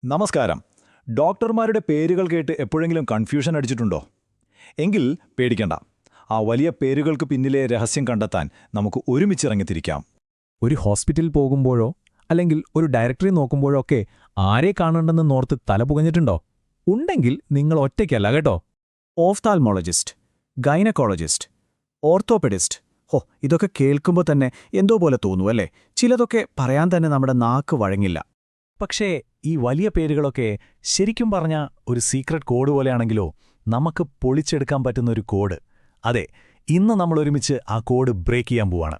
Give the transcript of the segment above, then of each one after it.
നമസ്കാരം. ഡോക്ടർമാരുടെ പേരുകൾ കേട്ട് എപ്പോഴെങ്കിലും കൺഫ്യൂഷൻ അടിച്ചിട്ടുണ്ടോ? എങ്കിൽ പേടിക്കണ്ട. ആ വലിയ പേരുകൾക്ക് പിന്നിലെ രഹസ്യം കണ്ടെത്താൻ നമുക്ക് ഒരുമിച്ചിറങ്ങിത്തിരിക്കാം. ഒരു ഹോസ്പിറ്റലിൽ പോകുമ്പോഴോ അല്ലെങ്കിൽ ഒരു ഡയറക്ടറി നോക്കുമ്പോഴോ ഒക്കെ ആരെ കാണണ്ടെന്ന് നോർത്ത് തല പുകഞ്ഞിട്ടുണ്ടോ? ഉണ്ടെങ്കിൽ നിങ്ങൾ ഒറ്റയ്ക്കല്ല കേട്ടോ. Ophthalmologist, gynaecologist, orthopedist. ഇതൊക്കെ കേൾക്കുമ്പോൾ തന്നെ എന്തോ പോലെ തോന്നുമല്ലേ? ചിലതൊക്കെ പറയാൻ തന്നെ നമ്മുടെ നാക്ക് വഴങ്ങില്ല. പക്ഷേ ഈ വലിയ പേരുകളൊക്കെ ശരിക്കും പറഞ്ഞ ഒരു സീക്രട്ട് കോഡ് പോലെയാണെങ്കിലോ, നമുക്ക് പൊളിച്ചെടുക്കാൻ പറ്റുന്നൊരു കോഡ്. അതെ, ഇന്ന് നമ്മൾ ഒരുമിച്ച് ആ കോഡ് ബ്രേക്ക് ചെയ്യാൻ പോവാണ്.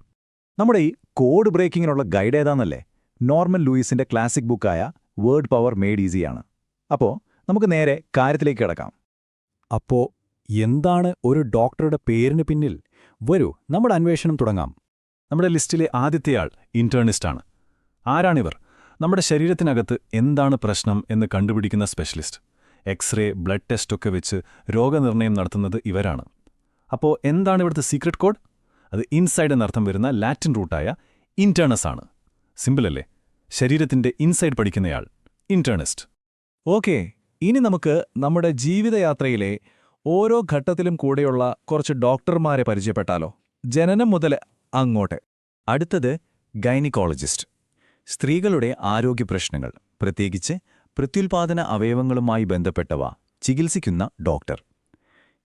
നമ്മുടെ ഈ കോഡ് ബ്രേക്കിങ്ങിനുള്ള ഗൈഡ് ഏതാന്നല്ലേ? നോർമൻ ലൂയിസിന്റെ ക്ലാസിക് ബുക്കായ വേർഡ് പവർ മെയ്ഡ് ഈസിയാണ്. അപ്പോൾ നമുക്ക് നേരെ കാര്യത്തിലേക്ക് കിടക്കാം. അപ്പോ എന്താണ് ഒരു ഡോക്ടറുടെ പേരിന് പിന്നിൽ? വരൂ, നമ്മുടെ അന്വേഷണം തുടങ്ങാം. നമ്മുടെ ലിസ്റ്റിലെ ആദ്യത്തെയാൾ ഇന്റേണിസ്റ്റാണ്. ആരാണിവർ? നമ്മുടെ ശരീരത്തിനകത്ത് എന്താണ് പ്രശ്നം എന്ന് കണ്ടുപിടിക്കുന്ന സ്പെഷ്യലിസ്റ്റ്. എക്സ്റേ, ബ്ലഡ് ടെസ്റ്റൊക്കെ വെച്ച് രോഗനിർണയം നടത്തുന്നത് ഇവരാണ്. അപ്പോൾ എന്താണ് ഇവിടുത്തെ സീക്രട്ട് കോഡ്? അത് ഇൻസൈഡ് എന്നർത്ഥം വരുന്ന ലാറ്റിൻ റൂട്ടായ ഇന്റേണസ് ആണ്. സിമ്പിളല്ലേ? ശരീരത്തിന്റെ ഇൻസൈഡ് പഠിക്കുന്നയാൾ, ഇന്റേണിസ്റ്റ്. ഓക്കെ, ഇനി നമുക്ക് നമ്മുടെ ജീവിതയാത്രയിലെ ഓരോ ഘട്ടത്തിലും കൂടെയുള്ള കുറച്ച് ഡോക്ടർമാരെ പരിചയപ്പെട്ടാലോ? ജനനം മുതൽ അങ്ങോട്ട്. അടുത്തത് ഗൈനക്കോളജിസ്റ്റ്. സ്ത്രീകളുടെ ആരോഗ്യപ്രശ്നങ്ങൾ, പ്രത്യേകിച്ച് പ്രത്യുൽപാദന അവയവങ്ങളുമായി ബന്ധപ്പെട്ടവ ചികിത്സിക്കുന്ന ഡോക്ടർ.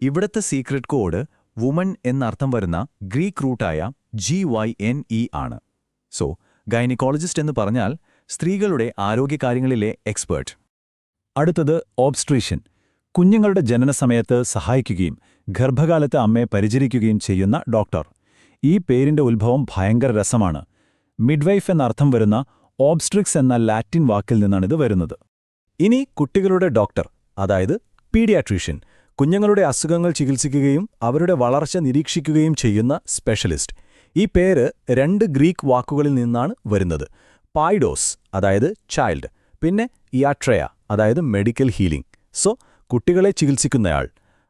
ഇവിടത്തെ സീക്രട്ട് കോഡ് വുമൺ എന്നർത്ഥം വരുന്ന ഗ്രീക്ക് റൂട്ടായ GYNE ആണ്. സോ ഗൈനക്കോളജിസ്റ്റ് എന്ന് പറഞ്ഞാൽ സ്ത്രീകളുടെ ആരോഗ്യകാര്യങ്ങളിലെ എക്സ്പേർട്ട്. അടുത്തത് ഓബ്സ്ട്രീഷ്യൻ. കുഞ്ഞുങ്ങളുടെ ജനനസമയത്ത് സഹായിക്കുകയും ഗർഭകാലത്ത് അമ്മയെ പരിചരിക്കുകയും ചെയ്യുന്ന ഡോക്ടർ. ഈ പേരിന്റെ ഉത്ഭവം ഭയങ്കര രസമാണ്. മിഡ്വൈഫ് എന്നർത്ഥം വരുന്ന ഓബ്സ്ട്രിക്സ് എന്ന ലാറ്റിൻ വാക്കിൽ നിന്നാണിത് വരുന്നത്. ഇനി കുട്ടികളുടെ ഡോക്ടർ, അതായത് പീഡിയാട്രീഷ്യൻ. കുഞ്ഞുങ്ങളുടെ അസുഖങ്ങൾ ചികിത്സിക്കുകയും അവരുടെ വളർച്ച നിരീക്ഷിക്കുകയും ചെയ്യുന്ന സ്പെഷ്യലിസ്റ്റ്. ഈ പേര് 2 ഗ്രീക്ക് വാക്കുകളിൽ നിന്നാണ് വരുന്നത്. പായ്ഡോസ്, അതായത് ചൈൽഡ്, പിന്നെ ഇയാട്രയ, അതായത് മെഡിക്കൽ ഹീലിംഗ്. സോ കുട്ടികളെ ചികിത്സിക്കുന്നയാൾ.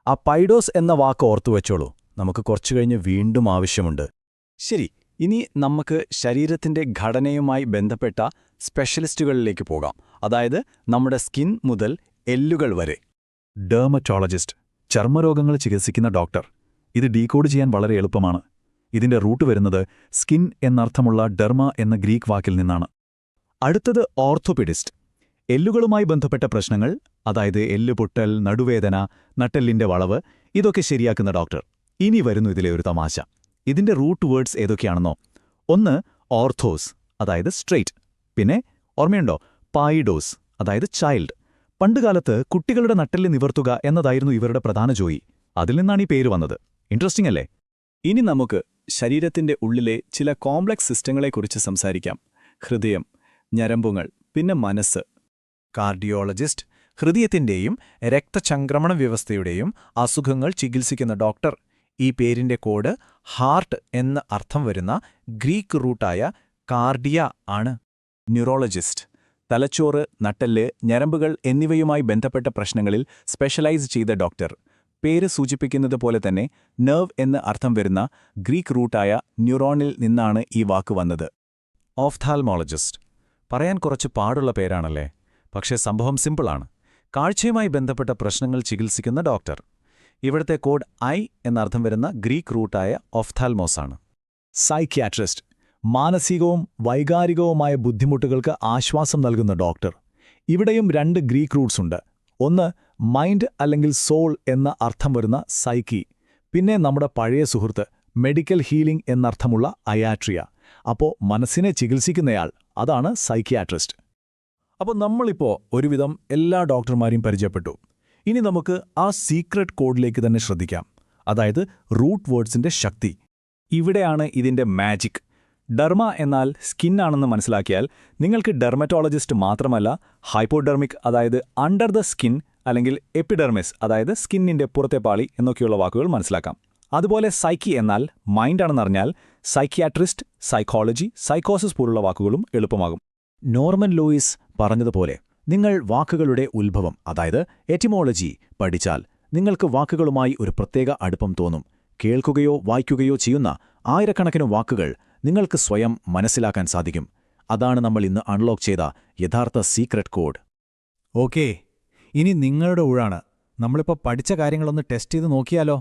ആ പൈഡോസ് എന്ന വാക്ക് ഓർത്തുവെച്ചോളൂ, നമുക്ക് കുറച്ചു കഴിഞ്ഞ് വീണ്ടും ആവശ്യമുണ്ട്. ശരി, ഇനി നമുക്ക് ശരീരത്തിന്റെ ഘടനയുമായി ബന്ധപ്പെട്ട സ്പെഷ്യലിസ്റ്റുകളിലേക്ക് പോകാം. അതായത് നമ്മുടെ സ്കിൻ മുതൽ എല്ലുകൾ വരെ. ഡെർമറ്റോളജിസ്റ്റ്, ചർമ്മരോഗങ്ങൾ ചികിത്സിക്കുന്ന ഡോക്ടർ. ഇത് ഡീകോഡ് ചെയ്യാൻ വളരെ എളുപ്പമാണ്. ഇതിന്റെ റൂട്ട് വരുന്നത് സ്കിൻ എന്നർത്ഥമുള്ള ഡെർമ എന്ന ഗ്രീക്ക് വാക്കിൽ നിന്നാണ്. അടുത്തത് ഓർത്തോപെഡിസ്റ്റ്. എല്ലുകളുമായി ബന്ധപ്പെട്ട പ്രശ്നങ്ങൾ, അതായത് എല്ലുപൊട്ടൽ, നടുവേദന, നട്ടെല്ലിന്റെ വളവ്, ഇതൊക്കെ ശരിയാക്കുന്ന ഡോക്ടർ. ഇനി വരുന്നു ഇതിലെ ഒരു തമാശ. ഇതിന്റെ റൂട്ട് വേർഡ്സ് ഏതൊക്കെയാണെന്നോ? ഒന്ന് ഓർത്തോസ്, അതായത് സ്ട്രെയിറ്റ്. പിന്നെ ഓർമ്മയുണ്ടോ? പായിഡോസ്, അതായത് ചൈൽഡ്. പണ്ടുകാലത്ത് കുട്ടികളുടെ നട്ടെല്ല് നിവർത്തുക എന്നതായിരുന്നു ഇവരുടെ പ്രധാന ജോലി. അതിൽ നിന്നാണ് ഈ പേര് വന്നത്. ഇൻട്രസ്റ്റിംഗ് അല്ലേ? ഇനി നമുക്ക് ശരീരത്തിന്റെ ഉള്ളിലെ ചില കോംപ്ലക്സ് സിസ്റ്റങ്ങളെക്കുറിച്ച് സംസാരിക്കാം. ഹൃദയം, ഞരമ്പുകൾ, പിന്നെ മനസ്സ്. കാർഡിയോളജിസ്റ്റ്, ഹൃദയത്തിന്റെയും രക്തചംക്രമണ വ്യവസ്ഥയുടെയും അസുഖങ്ങൾ ചികിത്സിക്കുന്ന ഡോക്ടർ. ഈ പേരിന്റെ കോഡ് ഹാർട്ട് എന്ന അർത്ഥം വരുന്ന ഗ്രീക്ക് റൂട്ടായ കാർഡിയ ആണ്. ന്യൂറോളജിസ്റ്റ്, തലച്ചോറ്, നട്ടെല്ല്, ഞരമ്പുകൾ എന്നിവയുമായി ബന്ധപ്പെട്ട പ്രശ്നങ്ങളിൽ സ്പെഷ്യലൈസ് ചെയ്ത ഡോക്ടർ. പേര് സൂചിപ്പിക്കുന്നത് പോലെ തന്നെ നെർവ് എന്ന് അർത്ഥം വരുന്ന ഗ്രീക്ക് റൂട്ടായ ന്യൂറോണിൽ നിന്നാണ് ഈ വാക്ക് വന്നത്. ഓഫ്താൽമോളജിസ്റ്റ്, പറയാൻ കുറച്ച് പാടുള്ള പേരാണല്ലേ? പക്ഷേ സംഭവം സിമ്പിളാണ്. കാഴ്ചയുമായി ബന്ധപ്പെട്ട പ്രശ്നങ്ങൾ ചികിത്സിക്കുന്ന ഡോക്ടർ. ഇവിടുത്തെ കോഡ് ഐ എന്നർത്ഥം വരുന്ന ഗ്രീക്ക് റൂട്ടായ ഓഫ്താൽമോസ് ആണ്. സൈക്യാട്രിസ്റ്റ്, മാനസികവും വൈകാരികവുമായ ബുദ്ധിമുട്ടുകൾക്ക് ആശ്വാസം നൽകുന്ന ഡോക്ടർ. ഇവിടെയും 2 ഗ്രീക്ക് റൂട്ട്സ് ഉണ്ട്. ഒന്ന് മൈൻഡ് അല്ലെങ്കിൽ സോൾ എന്ന അർത്ഥം വരുന്ന സൈക്കി. പിന്നെ നമ്മുടെ പഴയ സുഹൃത്ത് മെഡിക്കൽ ഹീലിംഗ് എന്നർത്ഥമുള്ള അയാട്രിയ. അപ്പോൾ മനസ്സിനെ ചികിത്സിക്കുന്നയാൾ, അതാണ് സൈക്യാട്രിസ്റ്റ്. അപ്പോൾ നമ്മളിപ്പോൾ ഒരുവിധം എല്ലാ ഡോക്ടർമാരെയും പരിചയപ്പെട്ടു. ഇനി നമുക്ക് ആ സീക്രട്ട് കോഡിലേക്ക് തന്നെ ശ്രദ്ധിക്കാം. അതായത് റൂട്ട് വേർഡ്സിന്റെ ശക്തി. ഇവിടെയാണ് ഇതിന്റെ മാജിക്. ഡെർമ എന്നാൽ സ്കിൻ ആണെന്ന് മനസ്സിലാക്കിയാൽ നിങ്ങൾക്ക് ഡെർമറ്റോളജിസ്റ്റ് മാത്രമല്ല, ഹൈപ്പോഡെർമിക്, അതായത് അണ്ടർ ദ സ്കിൻ, അല്ലെങ്കിൽ എപ്പിഡെർമിസ്, അതായത് സ്കിന്നിന്റെ പുറത്തെ പാളി എന്നൊക്കെയുള്ള വാക്കുകൾ മനസ്സിലാക്കാം. അതുപോലെ സൈക്കി എന്നാൽ മൈൻഡാണെന്നറിഞ്ഞാൽ സൈക്യാട്രിസ്റ്റ്, സൈക്കോളജി, സൈക്കോസിസ് പോലുള്ള വാക്കുകളും എളുപ്പമാകും. നോർമൻ ലൂയിസ് പറഞ്ഞതുപോലെ നിങ്ങൾ വാക്കുകളുടെ ഉത്ഭവം, അതായത് എറ്റിമോളജി പഠിച്ചാൽ നിങ്ങൾക്ക് വാക്കുകളുമായി ഒരു പ്രത്യേക അടുപ്പം തോന്നും. കേൾക്കുകയോ വായിക്കുകയോ ചെയ്യുന്ന ആയിരക്കണക്കിന് വാക്കുകൾ നിങ്ങൾക്ക് സ്വയം മനസ്സിലാക്കാൻ സാധിക്കും. അതാണ് നമ്മൾ ഇന്ന് അൺലോക്ക് ചെയ്ത യഥാർത്ഥ സീക്രട്ട് കോഡ്. ഓക്കേ, ഇനി നിങ്ങളുടെ ഊഴാണ്. നമ്മളിപ്പോൾ പഠിച്ച കാര്യങ്ങളൊന്ന് ടെസ്റ്റ് ചെയ്ത് നോക്കിയാലോ?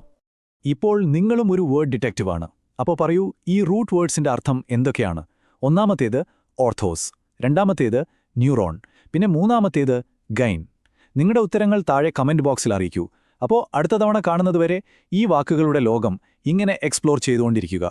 ഇപ്പോൾ നിങ്ങളും ഒരു വേർഡ് ഡിറ്റക്റ്റീവാണ്. അപ്പോൾ പറയൂ, ഈ റൂട്ട് വേർഡ്സിന്റെ അർത്ഥം എന്തൊക്കെയാണ്? ഒന്നാമത്തേത് ഓർത്തോസ്, രണ്ടാമത്തേത് ന്യൂറോൺ, പിന്നെ മൂന്നാമത്തേത് ഗൈൻ. നിങ്ങളുടെ ഉത്തരങ്ങൾ താഴെ കമന്റ് ബോക്സിൽ അറിയിക്കൂ. അപ്പോൾ അടുത്ത തവണ കാണുന്നതുവരെ ഈ വാക്കുകളുടെ ലോകം ഇങ്ങനെ എക്സ്പ്ലോർ ചെയ്തുകൊണ്ടിരിക്കുക.